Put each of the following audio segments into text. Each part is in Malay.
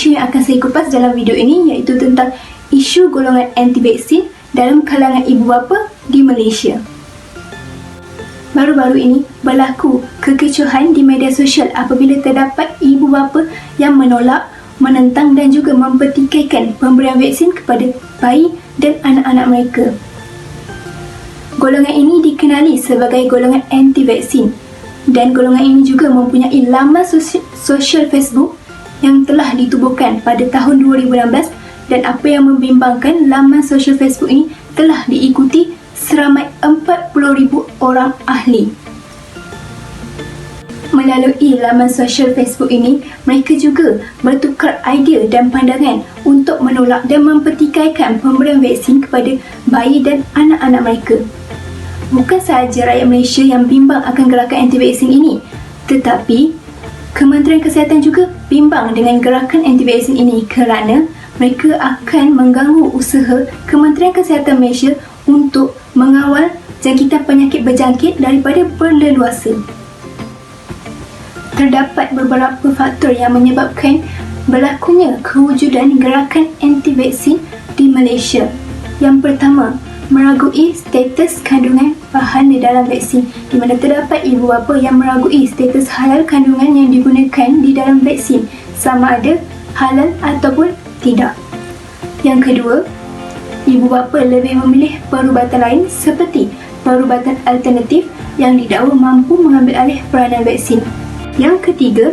isu yang akan saya kupas dalam video ini iaitu tentang isu golongan anti-vaksin dalam kalangan ibu bapa di Malaysia. Baru-baru ini berlaku kekecohan di media sosial apabila terdapat ibu bapa yang menolak, menentang dan juga mempertikaikan pemberian vaksin kepada bayi dan anak-anak mereka. Golongan ini dikenali sebagai golongan anti-vaksin dan golongan ini juga mempunyai laman sosial Facebook yang telah ditubuhkan pada tahun 2016 dan apa yang membimbangkan laman sosial Facebook ini telah diikuti seramai 40,000 orang ahli. Melalui laman sosial Facebook ini, mereka juga bertukar idea dan pandangan untuk menolak dan mempertikaikan pemberian vaksin kepada bayi dan anak-anak mereka. Bukan sahaja rakyat Malaysia yang bimbang akan gerakan anti-vaksin ini, tetapi Kementerian Kesihatan juga bimbang dengan gerakan anti-vaksin ini kerana mereka akan mengganggu usaha Kementerian Kesihatan Malaysia untuk mengawal jangkitan penyakit berjangkit daripada berleluasa. Terdapat beberapa faktor yang menyebabkan berlakunya kewujudan gerakan anti-vaksin di Malaysia. Yang pertama, meragui status kandungan bahan di dalam vaksin, di mana terdapat ibu bapa yang meragui status halal kandungan yang digunakan di dalam vaksin sama ada halal ataupun tidak. Yang kedua, ibu bapa lebih memilih perubatan lain seperti perubatan alternatif yang didakwa mampu mengambil alih peranan vaksin. Yang ketiga,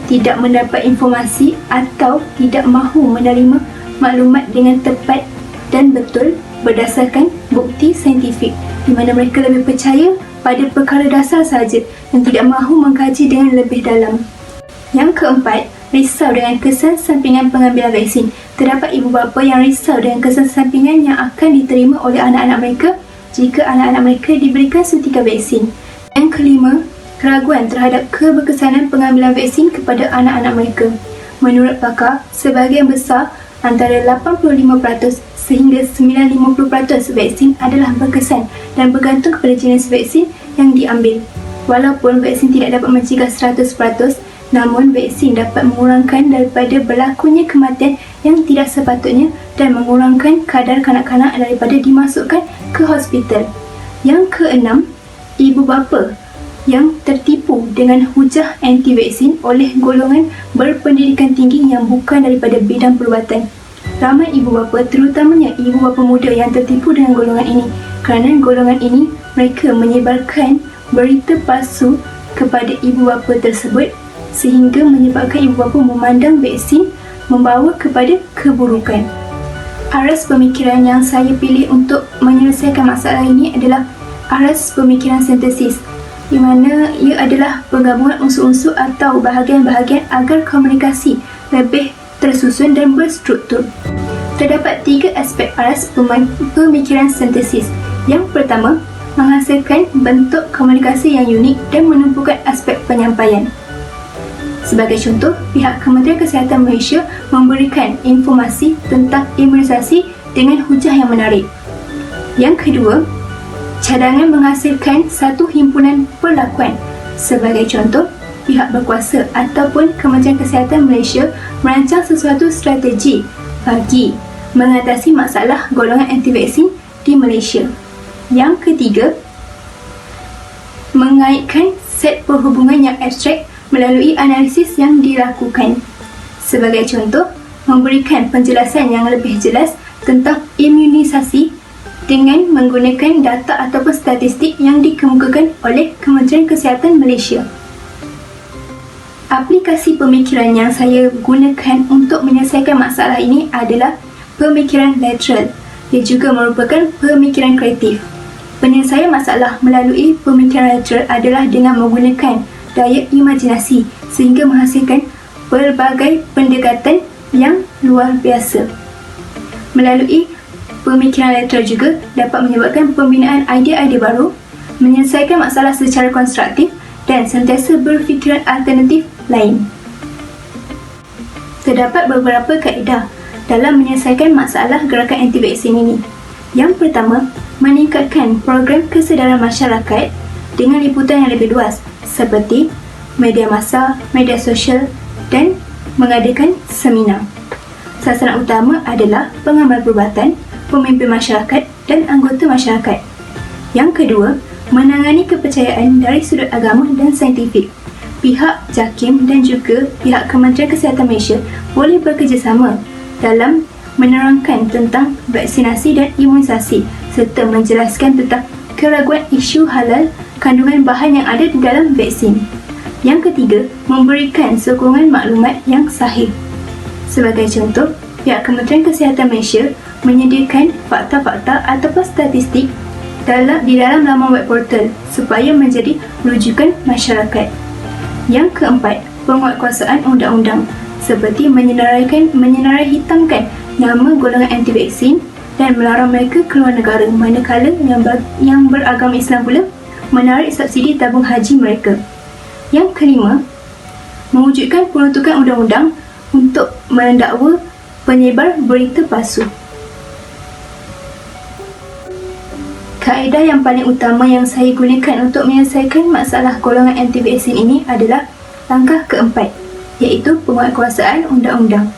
tidak mendapat informasi atau tidak mahu menerima maklumat dengan tepat dan betul berdasarkan bukti saintifik, di mana mereka lebih percaya pada perkara dasar sahaja dan tidak mahu mengkaji dengan lebih dalam. Yang keempat, risau dengan kesan sampingan pengambilan vaksin. Terdapat ibu bapa yang risau dengan kesan sampingan yang akan diterima oleh anak-anak mereka jika anak-anak mereka diberikan suntikan vaksin. Yang kelima, keraguan terhadap keberkesanan pengambilan vaksin kepada anak-anak mereka. Menurut pakar, sebahagian besar antara 85% sehingga 50% vaksin adalah berkesan dan bergantung kepada jenis vaksin yang diambil. Walaupun vaksin tidak dapat mencegah 100%, namun vaksin dapat mengurangkan daripada berlakunya kematian yang tidak sepatutnya dan mengurangkan kadar kanak-kanak daripada dimasukkan ke hospital. Yang keenam, ibu bapa yang tertipu dengan hujah anti-vaksin oleh golongan berpendidikan tinggi yang bukan daripada bidang perubatan. Ramai ibu bapa, terutamanya ibu bapa muda yang tertipu dengan golongan ini kerana golongan ini mereka menyebarkan berita palsu kepada ibu bapa tersebut sehingga menyebabkan ibu bapa memandang vaksin membawa kepada keburukan. Aras pemikiran yang saya pilih untuk menyelesaikan masalah ini adalah aras pemikiran sintesis, di mana ia adalah penggabungan unsur-unsur atau bahagian-bahagian agar komunikasi lebih tersusun dan berstruktur. Terdapat 3 aspek aras pemikiran sintesis. Yang pertama, menghasilkan bentuk komunikasi yang unik dan menumpukan aspek penyampaian. Sebagai contoh, pihak Kementerian Kesihatan Malaysia memberikan informasi tentang imunisasi dengan hujah yang menarik. Yang kedua, cadangan menghasilkan satu himpunan perlakuan. Sebagai contoh, pihak berkuasa ataupun Kementerian Kesihatan Malaysia merancang sesuatu strategi bagi mengatasi masalah golongan anti-vaksin di Malaysia. Yang ketiga, mengaitkan set perhubungan yang abstrak melalui analisis yang dilakukan. Sebagai contoh, memberikan penjelasan yang lebih jelas tentang imunisasi dengan menggunakan data ataupun statistik yang dikemukakan oleh Kementerian Kesihatan Malaysia. Aplikasi pemikiran yang saya gunakan untuk menyelesaikan masalah ini adalah pemikiran lateral. Ia juga merupakan pemikiran kreatif. Penyelesaian masalah melalui pemikiran lateral adalah dengan menggunakan daya imajinasi sehingga menghasilkan pelbagai pendekatan yang luar biasa. Melalui pemikiran lateral juga dapat menyebabkan pembinaan idea-idea baru, menyelesaikan masalah secara konstruktif dan sentiasa berfikiran alternatif lain. Terdapat beberapa kaedah dalam menyelesaikan masalah gerakan anti-vaksin ini. Yang pertama, meningkatkan program kesedaran masyarakat dengan liputan yang lebih luas seperti media massa, media sosial dan mengadakan seminar. Sasaran utama adalah pengamal perubatan, pemimpin masyarakat dan anggota masyarakat. Yang kedua, menangani kepercayaan dari sudut agama dan saintifik. Pihak JAKIM dan juga pihak Kementerian Kesihatan Malaysia boleh bekerjasama dalam menerangkan tentang vaksinasi dan imunisasi serta menjelaskan tentang keraguan isu halal kandungan bahan yang ada di dalam vaksin. Yang ketiga, memberikan sokongan maklumat yang sahih. Sebagai contoh, pihak Kementerian Kesihatan Malaysia menyediakan fakta-fakta ataupun statistik di dalam laman web portal supaya menjadi rujukan masyarakat. Yang keempat, penguatkuasaan undang-undang seperti menyinarai hitamkan nama golongan anti-vaksin dan melarang mereka keluar negara, manakala yang beragama Islam pula menarik subsidi tabung haji mereka. Yang kelima, mewujudkan peruntukan undang-undang untuk mendakwa penyebar berita palsu. Kaedah yang paling utama yang saya gunakan untuk menyelesaikan masalah golongan anti-vaksin ini adalah langkah keempat, iaitu penguatkuasaan undang-undang.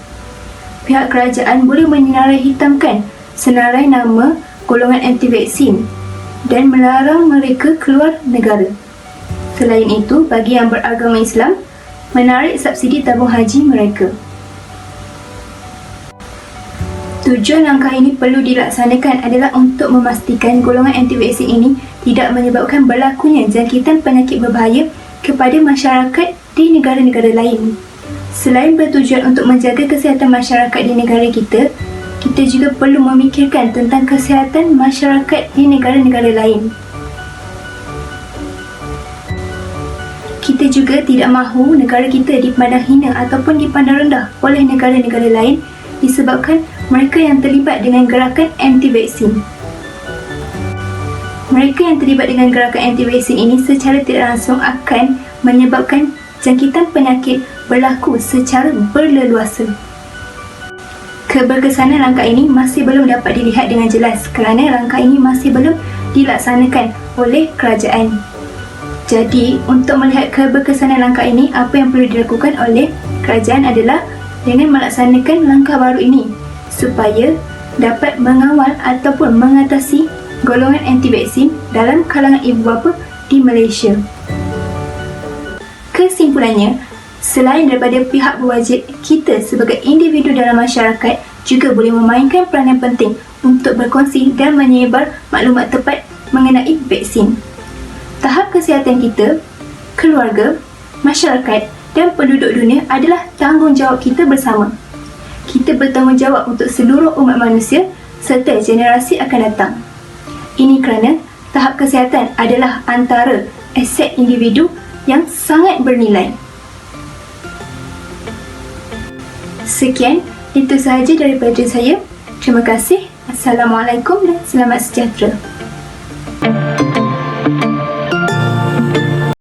Pihak kerajaan boleh menyinarai hitamkan senarai nama golongan anti-vaksin dan melarang mereka keluar negara. Selain itu, bagi yang beragama Islam, menarik subsidi tabung haji mereka. Tujuan langkah ini perlu dilaksanakan adalah untuk memastikan golongan anti-vaksin ini tidak menyebabkan berlakunya jangkitan penyakit berbahaya kepada masyarakat di negara-negara lain. Selain bertujuan untuk menjaga kesihatan masyarakat di negara kita juga perlu memikirkan tentang kesihatan masyarakat di negara-negara lain. Kita juga tidak mahu negara kita dipandang hina ataupun dipandang rendah oleh negara-negara lain disebabkan mereka yang terlibat dengan gerakan anti-vaksin. Mereka yang terlibat dengan gerakan anti-vaksin ini secara tidak langsung akan menyebabkan jangkitan penyakit berlaku secara berleluasa. Keberkesanan langkah ini masih belum dapat dilihat dengan jelas kerana langkah ini masih belum dilaksanakan oleh kerajaan. Jadi, untuk melihat keberkesanan langkah ini, apa yang perlu dilakukan oleh kerajaan adalah dengan melaksanakan langkah baru ini supaya dapat mengawal ataupun mengatasi golongan anti-vaksin dalam kalangan ibu bapa di Malaysia. Kesimpulannya, selain daripada pihak berwajib, kita sebagai individu dalam masyarakat juga boleh memainkan peranan penting untuk berkongsi dan menyebar maklumat tepat mengenai vaksin. Tahap kesihatan kita, keluarga, masyarakat dan penduduk dunia adalah tanggungjawab kita bersama. Kita bertanggungjawab untuk seluruh umat manusia serta generasi akan datang. Ini kerana tahap kesihatan adalah antara aset individu yang sangat bernilai. Sekian, itu sahaja daripada saya. Terima kasih. Assalamualaikum dan selamat sejahtera.